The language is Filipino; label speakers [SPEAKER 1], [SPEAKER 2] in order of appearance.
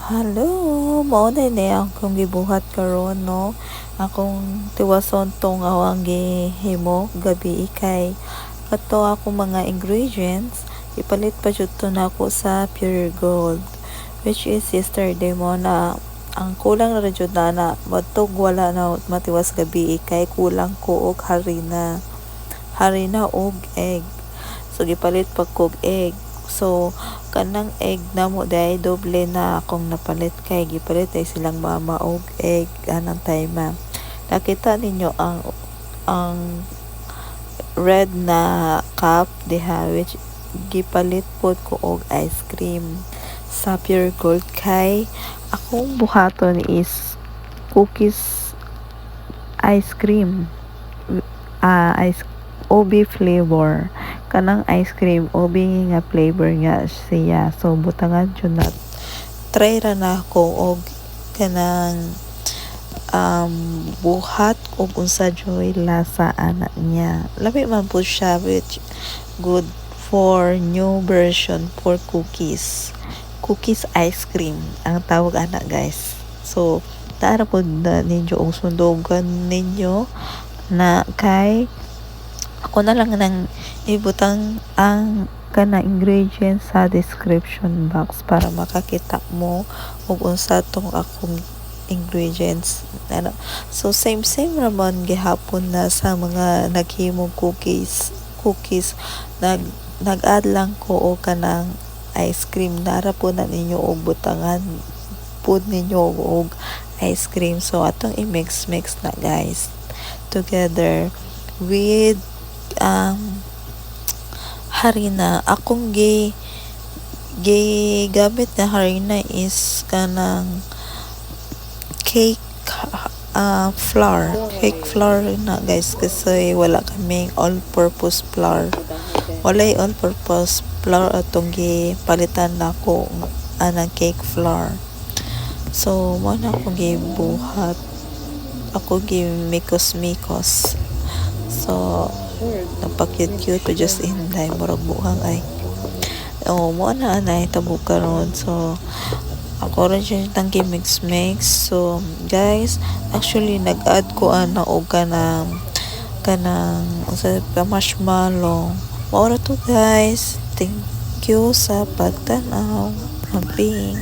[SPEAKER 1] Hello, mao na ni akong gibuhat karon no. Akong tiwason tong awang gihimo gabi kay kato ako mga ingredients ipalit pa jud to nako sa Pure Gold, which is yesterday mo na ang kulang ra jud na matug wala na matiwas gabi kay kulang ko og harina og egg. So gipalit pa kog egg. So kanang egg namo day doble na akong napalit kay gipalit ay silang mama og egg anang time. Nakita ninyo ang red na cup diha, which gipalit pod ko og ice cream sa Pure Gold kay akong buhaton is cookies ice cream, ice OB flavor. Kanang ice cream OB nga flavor nga siya, so butangan jud na try ra na ko og kanang buhat og unsa joy lasa ana niya. Labi man po siya, which good for new version for cookies ice cream ang tawag ana guys. So tara po na ninyo og sundogan ninyo na kay ako na lang nang ibutang ang kana ingredients sa description box para makakita mo ug unsa tong akong ingredients. So same ramon gihapon na sa mga naghimong cookies nag-add lang ko og kanang ice cream. Nara po na ninyo og butangan pud ninyo og ice cream. So atong i-mix na guys together with harina. Akong gamit na harina is kanang cake flour na guys, kasi wala kaming all-purpose flour. Walay all-purpose flour atong gipalitan nako anang cake flour. So mo na akong gibuhat, ako gimikos-mikos. So napaka-cute ko just in time murag buhang ay mo na anay tabo karon. So ako rin siya tang mix. So guys, actually nag-add ko ana og kanang sa marshmallow. Mao ra to guys. Thank you sa pagtanaw. Happy